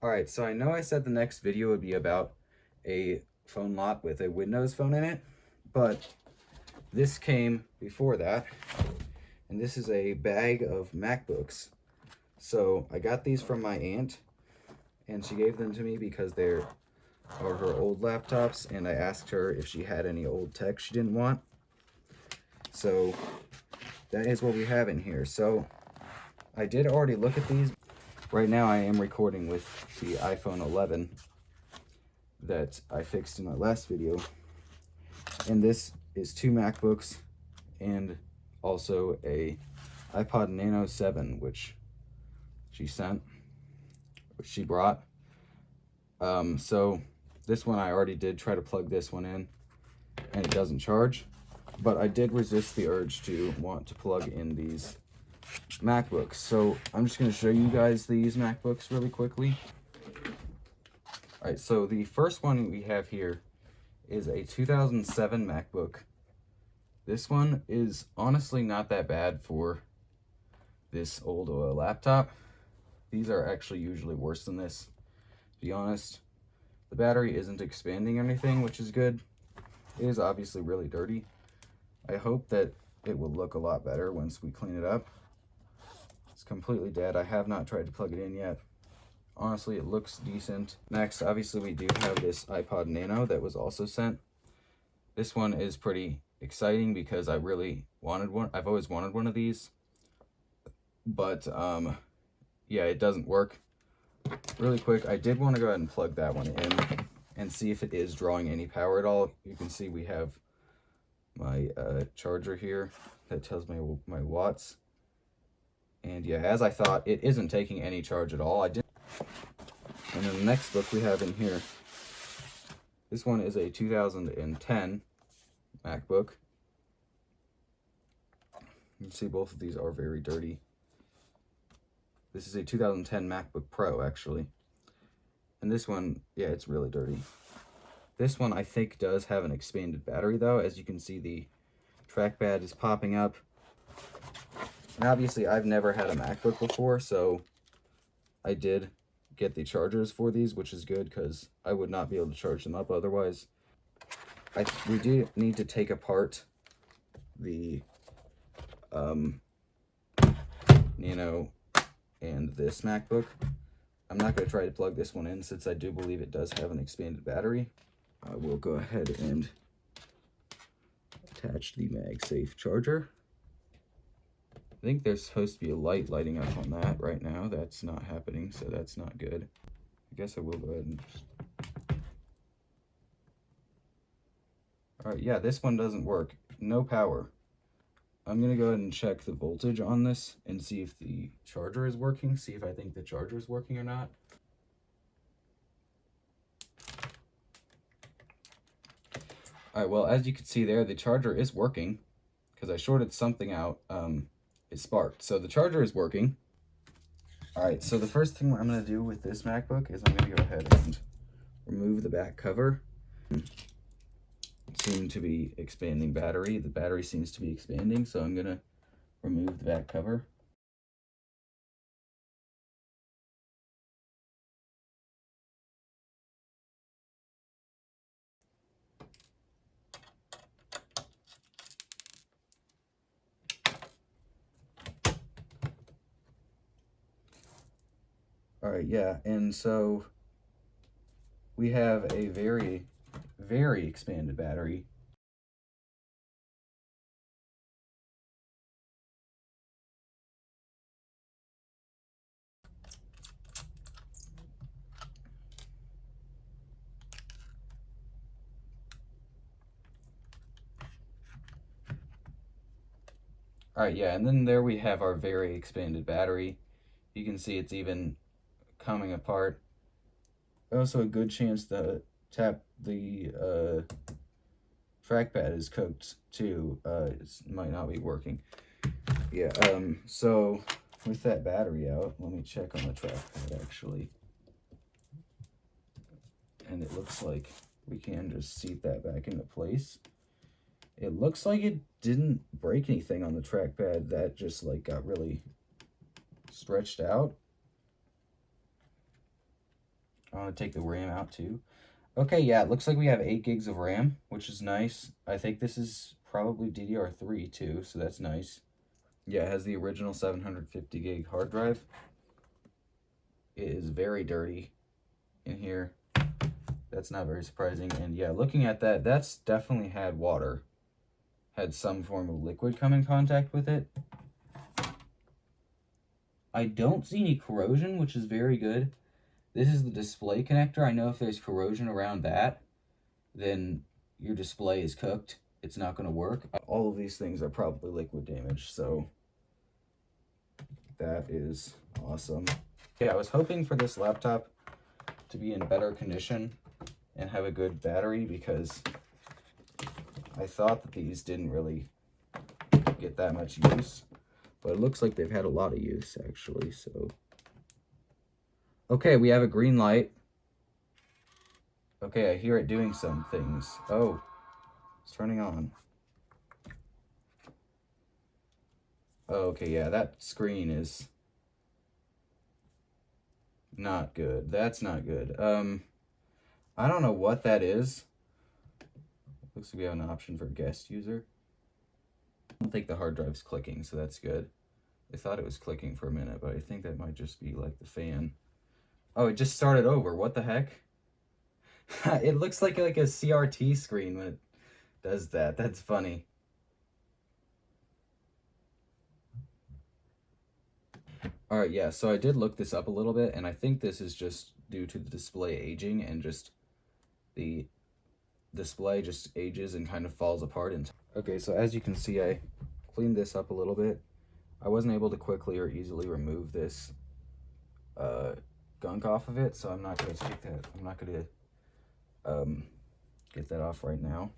Alright, so I know I said the next video would be about a phone lot with a Windows phone in it, but this came before that, and this is a bag of MacBooks. So I got these from my aunt, and she gave them to me because they're her old laptops, and I asked her if she had any old tech she didn't want. So that is what we have in here. So I did already look at these. Right now I am recording with the iPhone 11 that I fixed in my last video. And this is 2 MacBooks and also a iPod Nano 7, which she brought. So this one I already did try to plug this one in and it doesn't charge, but I did resist the urge to want to plug in these MacBooks. So I'm just going to show you guys these MacBooks really quickly. Alright, so the first one we have here is a 2007 MacBook. This one is honestly not that bad for this old laptop. These are actually usually worse than this, to be honest. The battery isn't expanding or anything, which is good. It is obviously really dirty. I hope that it will look a lot better once we clean it up. It's completely dead. I have not tried to plug it in yet. Honestly, it looks decent. Next, obviously, we do have this iPod Nano that was also sent. This one is pretty exciting because I really wanted one. I've always wanted one of these. But, yeah, it doesn't work. Really quick, I did want to go ahead and plug that one in and see if it is drawing any power at all. You can see we have my charger here that tells me my watts. And yeah, as I thought, it isn't taking any charge at all. And then the next book we have in here, this one is a 2010 MacBook. You can see both of these are very dirty. This is a 2010 MacBook Pro, actually. And this one, yeah, it's really dirty. This one, I think, does have an expanded battery, though. As you can see, the trackpad is popping up. And obviously, I've never had a MacBook before, so I did get the chargers for these, which is good, because I would not be able to charge them up otherwise. We do need to take apart the Nano and this MacBook. I'm not going to try to plug this one in since I do believe it does have an expanded battery. I will go ahead and attach the MagSafe charger. I think there's supposed to be a light lighting up on that right now. That's not happening, so that's not good. I guess I will go ahead and just... Alright, yeah, this one doesn't work. No power. I'm going to go ahead and check the voltage on this and see if the charger is working, see if I think the charger is working or not. Alright, well, as you can see there, the charger is working because I shorted something out. It sparked. So the charger is working. Alright, so the first thing I'm going to do with this MacBook is I'm going to go ahead and remove the back cover. Seem to be expanding battery. The battery seems to be expanding, so I'm going to remove the back cover. Alright, yeah, and so we have a very, very expanded battery. Alright, yeah, and then there we have our very expanded battery. You can see it's even coming apart. Also a good chance the trackpad is cooked too. It might not be working. Yeah, so with that battery out, let me check on the trackpad actually. And it looks like we can just seat that back into place. It looks like it didn't break anything on the trackpad. That just like got really stretched out. I want to take the RAM out too. Okay, yeah, it looks like we have 8 gigs of RAM, which is nice. I think this is probably DDR3 too, so that's nice. Yeah, it has the original 750 gig hard drive. It is very dirty in here. That's not very surprising. And yeah, looking at that, that's definitely had water. Had some form of liquid come in contact with it. I don't see any corrosion, which is very good. This is the display connector. I know if there's corrosion around that, then your display is cooked. It's not going to work. All of these things are probably liquid damage, so that is awesome. Yeah, I was hoping for this laptop to be in better condition and have a good battery, because I thought that these didn't really get that much use, but it looks like they've had a lot of use actually. So okay, we have a green light. Okay, I hear it doing some things. Oh, it's turning on. Oh, okay, yeah, that screen is not good. That's not good. I don't know what that is. Looks like we have an option for guest user. I don't think the hard drive's clicking, so that's good. I thought it was clicking for a minute, but I think that might just be like the fan. Oh, it just started over. What the heck? It looks like a CRT screen when it does that. That's funny. All right, yeah, so I did look this up a little bit, and I think this is just due to the display aging, and just the display just ages and kind of falls apart. Okay, so as you can see, I cleaned this up a little bit. I wasn't able to quickly or easily remove this gunk off of it, so I'm not going to take that. I'm not going to get that off right now.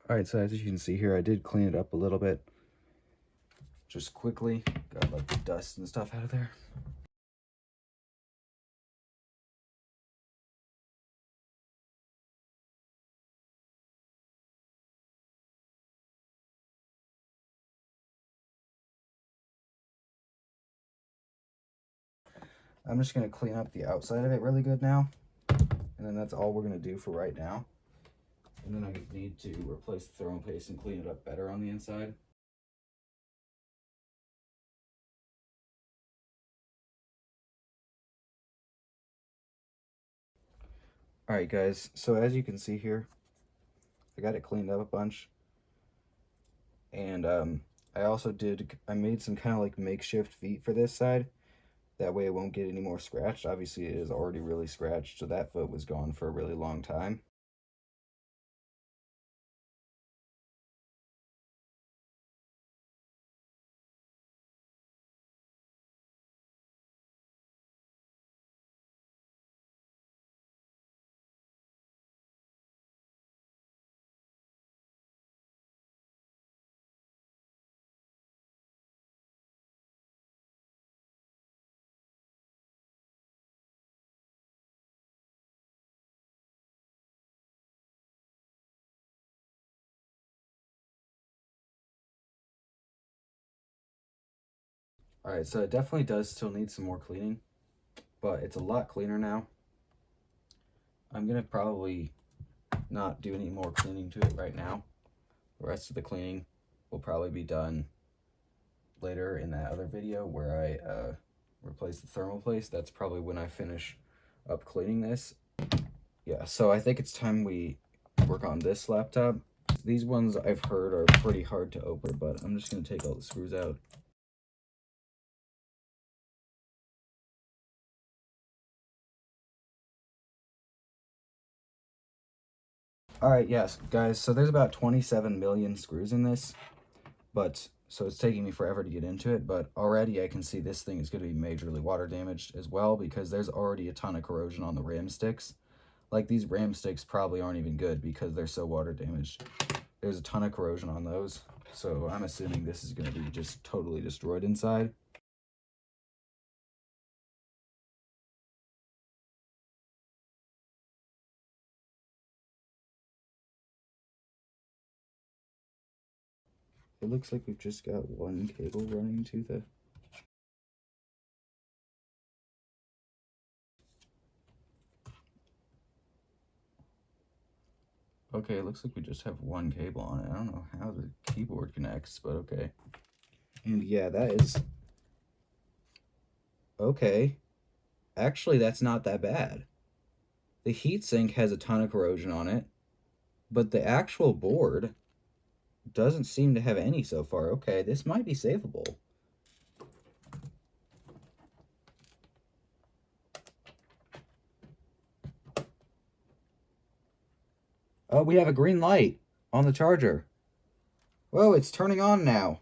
All right, so as you can see here, I did clean it up a little bit. Just quickly, got like the dust and stuff out of there. I'm just going to clean up the outside of it really good now. And then that's all we're going to do for right now. And then I need to replace the thermal paste and clean it up better on the inside. Alright guys, so as you can see here, I got it cleaned up a bunch. And I made some kind of like makeshift feet for this side. That way it won't get any more scratched. Obviously it is already really scratched, so that foot was gone for a really long time. Alright, so it definitely does still need some more cleaning, but it's a lot cleaner now. I'm going to probably not do any more cleaning to it right now. The rest of the cleaning will probably be done later in that other video where I replace the thermal paste. That's probably when I finish up cleaning this. Yeah, so I think it's time we work on this laptop. These ones I've heard are pretty hard to open, but I'm just going to take all the screws out. Alright, yes, guys, so there's about 27 million screws in this, but so it's taking me forever to get into it, but already I can see this thing is going to be majorly water damaged as well, because there's already a ton of corrosion on the RAM sticks. Like, these RAM sticks probably aren't even good because they're so water damaged. There's a ton of corrosion on those, so I'm assuming this is going to be just totally destroyed inside. It looks like we've just got one cable running to the Okay, it looks like we just have one cable on it. I don't know how the keyboard connects, but okay. And yeah, that is... Okay. Actually, that's not that bad. The heatsink has a ton of corrosion on it, but the actual board doesn't seem to have any so far. Okay, this might be savable. Oh, we have a green light on the charger. Whoa, it's turning on now.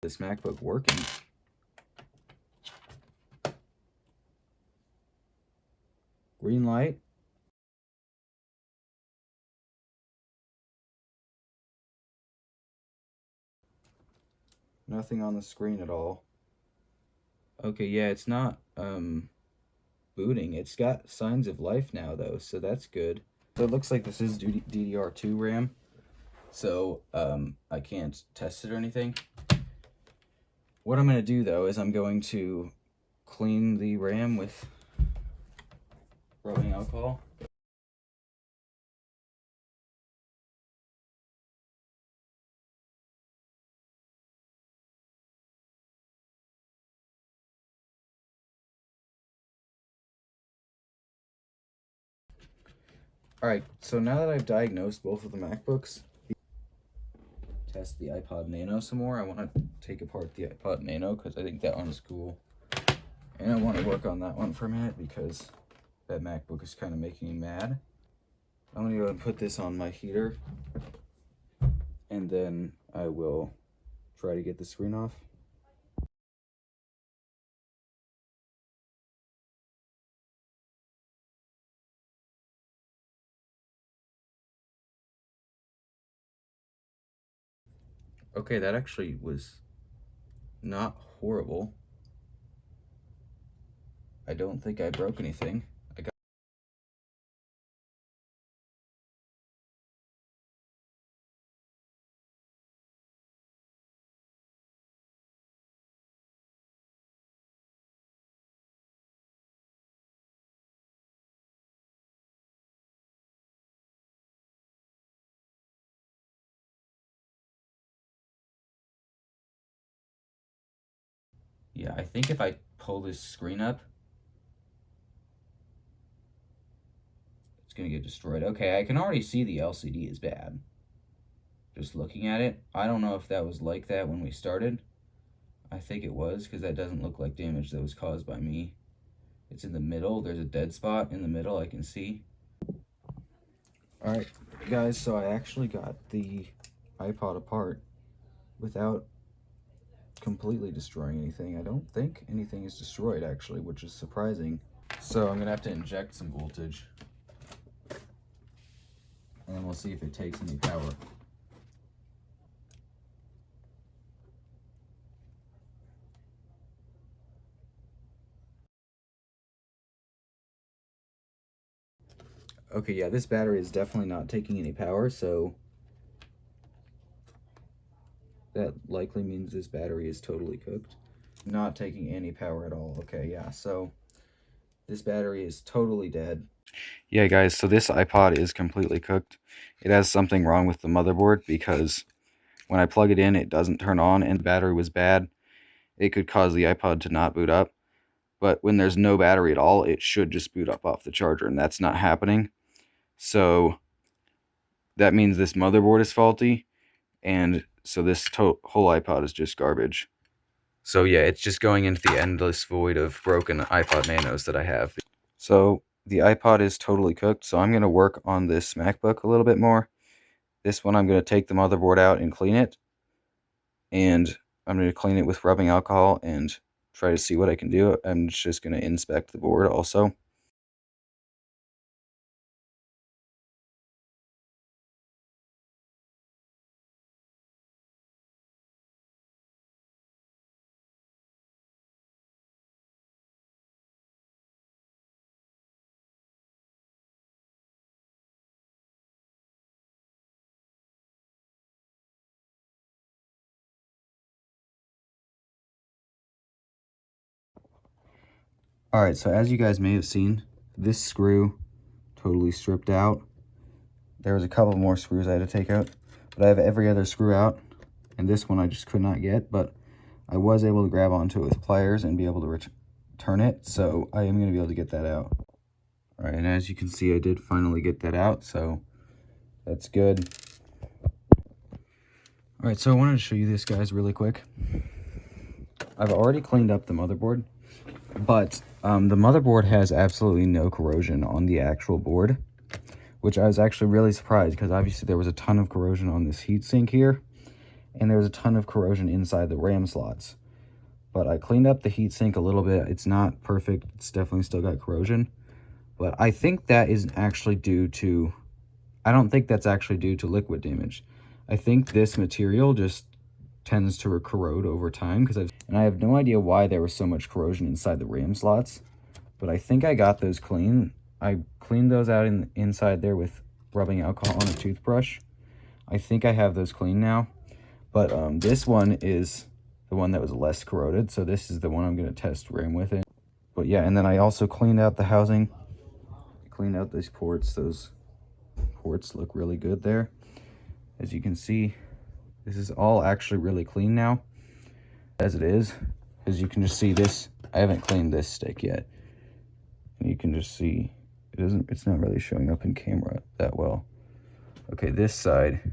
This MacBook working. Green light. Nothing on the screen at all. Okay, yeah, it's not booting. It's got signs of life now though, so that's good. So it looks like this is DDR2 RAM. So I can't test it or anything. What I'm going to do though is I'm going to clean the RAM with rubbing alcohol. Alright, so now that I've diagnosed both of the MacBooks, test the iPod Nano some more. I want to take apart the iPod Nano because I think that one's cool. And I want to work on that one for a minute because that MacBook is kind of making me mad. I'm going to go and put this on my heater, and then I will try to get the screen off. Okay, that actually was not horrible. I don't think I broke anything. Yeah, I think if I pull this screen up, it's gonna get destroyed. Okay, I can already see the LCD is bad. Just looking at it, I don't know if that was like that when we started. I think it was, because that doesn't look like damage that was caused by me. It's in the middle. There's a dead spot in the middle I can see. Alright, guys, so I actually got the iPod apart without completely destroying anything. I don't think anything is destroyed, actually, which is surprising. So I'm going to have to inject some voltage, and then we'll see if it takes any power. Okay, yeah, this battery is definitely not taking any power, so that likely means this battery is totally cooked. Not taking any power at all. Okay, yeah, so this battery is totally dead. Yeah, guys, so this iPod is completely cooked. It has something wrong with the motherboard because when I plug it in, it doesn't turn on, and the battery was bad. It could cause the iPod to not boot up. But when there's no battery at all, it should just boot up off the charger, and that's not happening. So that means this motherboard is faulty, and so this whole iPod is just garbage. So yeah, it's just going into the endless void of broken iPod Nanos that I have. So the iPod is totally cooked, so I'm going to work on this MacBook a little bit more. This one I'm going to take the motherboard out and clean it, and I'm going to clean it with rubbing alcohol and try to see what I can do. I'm just going to inspect the board also. Alright, so as you guys may have seen, this screw totally stripped out. There was a couple more screws I had to take out, but I have every other screw out, and this one I just could not get, but I was able to grab onto it with pliers and be able to turn it, so I am going to be able to get that out. Alright, and as you can see, I did finally get that out, so that's good. Alright, so I wanted to show you this, guys, really quick. I've already cleaned up the motherboard, but the motherboard has absolutely no corrosion on the actual board, which I was actually really surprised, because obviously there was a ton of corrosion on this heatsink here, and there was a ton of corrosion inside the RAM slots. But I cleaned up the heatsink a little bit. It's not perfect. It's definitely still got corrosion. But I think that is actually due to, I don't think that's actually due to liquid damage. I think this material just tends to corrode over time, and I have no idea why there was so much corrosion inside the RAM slots, but I think I got those clean. I cleaned those out inside there with rubbing alcohol on a toothbrush. I think I have those clean now, but this one is the one that was less corroded, so this is the one I'm going to test RAM with it. But yeah, and then I also cleaned out the housing. I cleaned out these ports. Those ports look really good there. As you can see, this is all actually really clean now, as it is. As you can just see this, I haven't cleaned this stick yet. And you can just see, it's not really showing up in camera that well. Okay, this side,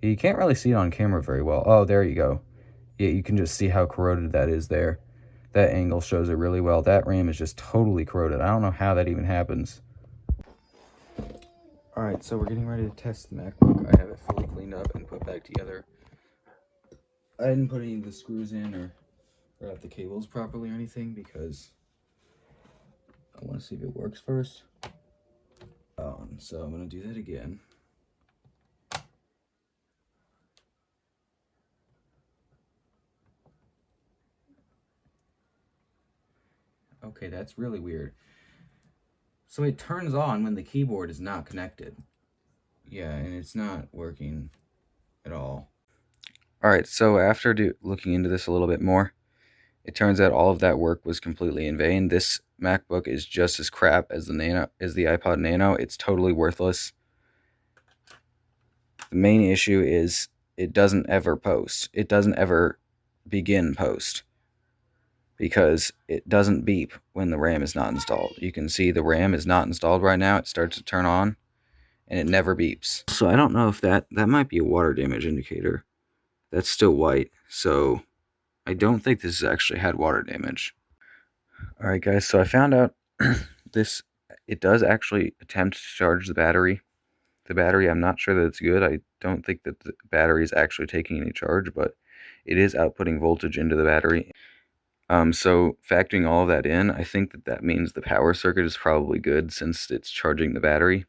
you can't really see it on camera very well. Oh, there you go. Yeah, you can just see how corroded that is there. That angle shows it really well. That RAM is just totally corroded. I don't know how that even happens. Alright, so we're getting ready to test the MacBook. I have it fully cleaned up and put back together. I didn't put any of the screws in or out the cables properly or anything, because I want to see if it works first. So I'm going to do that again. Okay, that's really weird. So it turns on when the keyboard is not connected. Yeah, and it's not working at all. Alright, so after looking into this a little bit more, it turns out all of that work was completely in vain. This MacBook is just as crap as the iPod Nano. It's totally worthless. The main issue is it doesn't ever post. It doesn't ever begin post, because it doesn't beep when the RAM is not installed. You can see the RAM is not installed right now. It starts to turn on, and it never beeps. So I don't know if that might be a water damage indicator. That's still white, so I don't think this has actually had water damage. Alright guys, so I found out it does actually attempt to charge the battery. The battery, I'm not sure that it's good. I don't think that the battery is actually taking any charge, but it is outputting voltage into the battery. So factoring all of that in, I think that means the power circuit is probably good since it's charging the battery.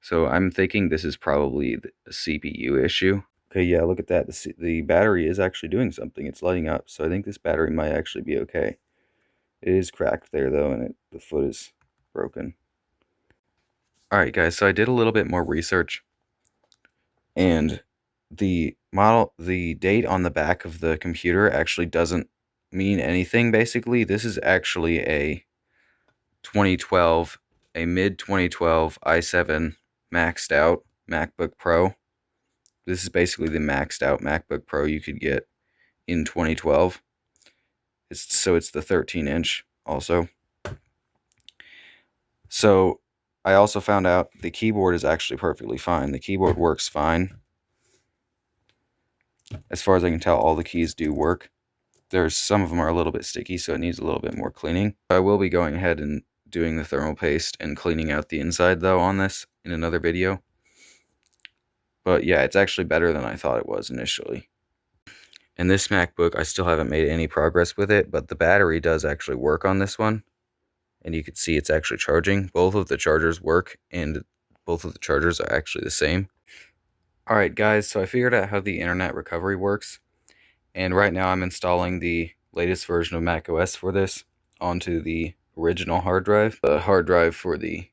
So I'm thinking this is probably a CPU issue. Okay, yeah, look at that. The battery is actually doing something. It's lighting up, so I think this battery might actually be okay. It is cracked there, though, and the foot is broken. Alright, guys, so I did a little bit more research, and the date on the back of the computer actually doesn't mean anything, basically. This is actually a mid-2012 i7 maxed out MacBook Pro. This is basically the maxed out MacBook Pro you could get in 2012. So it's the 13-inch also. So I also found out the keyboard is actually perfectly fine. The keyboard works fine. As far as I can tell, all the keys do work. Some of them are a little bit sticky, so it needs a little bit more cleaning. I will be going ahead and doing the thermal paste and cleaning out the inside, though, on this in another video. But yeah, it's actually better than I thought it was initially. And this MacBook, I still haven't made any progress with it, but the battery does actually work on this one. And you can see it's actually charging. Both of the chargers work, and both of the chargers are actually the same. Alright guys, so I figured out how the internet recovery works. And right now I'm installing the latest version of macOS for this onto the original hard drive. The hard drive for the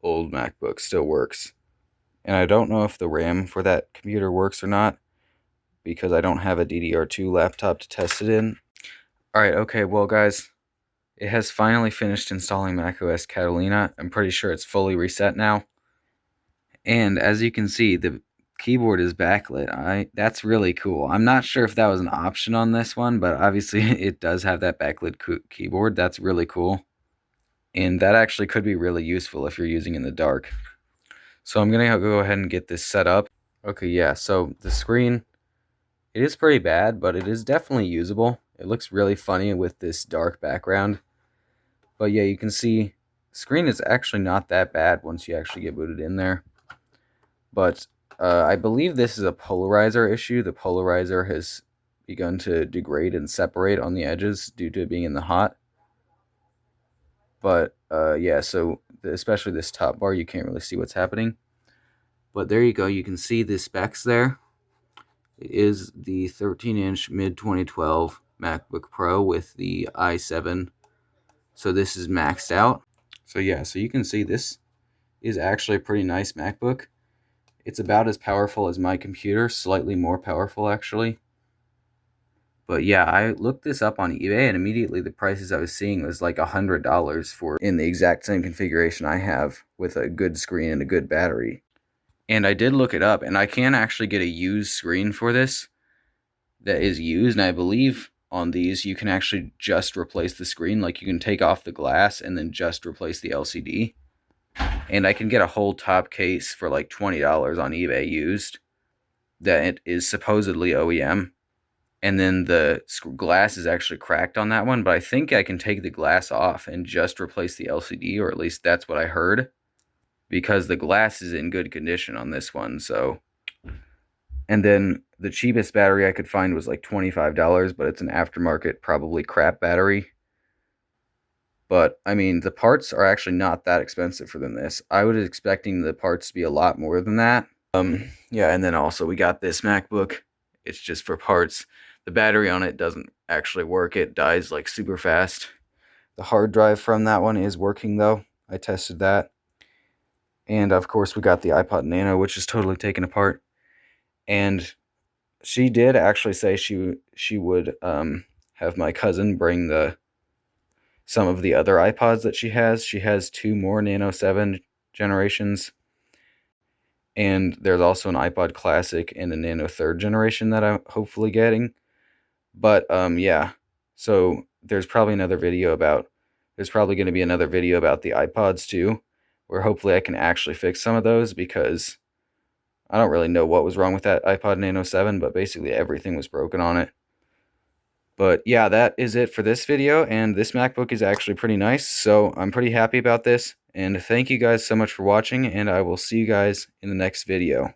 old MacBook still works. And I don't know if the RAM for that computer works or not, because I don't have a DDR2 laptop to test it in. Alright, okay, well guys, It has finally finished installing macOS Catalina. I'm pretty sure it's fully reset now. And as you can see, the keyboard is backlit. That's really cool. I'm not sure if that was an option on this one, but obviously it does have that backlit keyboard. That's really cool. And that actually could be really useful if you're using in the dark. So I'm going to go ahead and get this set up. Okay, yeah, so the screen, it is pretty bad, but it is definitely usable. It looks really funny with this dark background. But yeah, you can see the screen is actually not that bad once you actually get booted in there. But I believe this is a polarizer issue. The polarizer has begun to degrade and separate on the edges due to it being in the hot. But yeah, so especially this top bar, you can't really see what's happening. But there you go. You can see the specs there. It is the 13-inch mid-2012 MacBook Pro with the i7. So this is maxed out. So yeah, so you can see this is actually a pretty nice MacBook. It's about as powerful as my computer, slightly more powerful actually. But yeah, I looked this up on eBay and immediately the prices I was seeing was like $100 for in the exact same configuration I have with a good screen and a good battery. And I did look it up and I can actually get a used screen for this that is used, and I believe on these you can actually just replace the screen. Like you can take off the glass and then just replace the LCD. And I can get a whole top case for like $20 on eBay used that it is supposedly OEM. And then the glass is actually cracked on that one, but I think I can take the glass off and just replace the LCD, or at least that's what I heard, because the glass is in good condition on this one. So, and then the cheapest battery I could find was like $25, but it's an aftermarket, probably crap battery. But, I mean, the parts are actually not that expensive for this. I was expecting the parts to be a lot more than that. Yeah, and then also we got this MacBook. It's just for parts. The battery on it doesn't actually work. It dies, like, super fast. The hard drive from that one is working, though. I tested that. And, of course, we got the iPod Nano, which is totally taken apart. And she did actually say she would have my cousin bring some of the other iPods that she has. She has 2 more Nano 7 generations. And there's also an iPod Classic and a Nano 3rd generation that I'm hopefully getting. But yeah, so there's probably going to be another video about the iPods too, where hopefully I can actually fix some of those, because I don't really know what was wrong with that iPod Nano 7, but basically everything was broken on it. But yeah, that is it for this video, and this MacBook is actually pretty nice, so I'm pretty happy about this. And thank you guys so much for watching, and I will see you guys in the next video.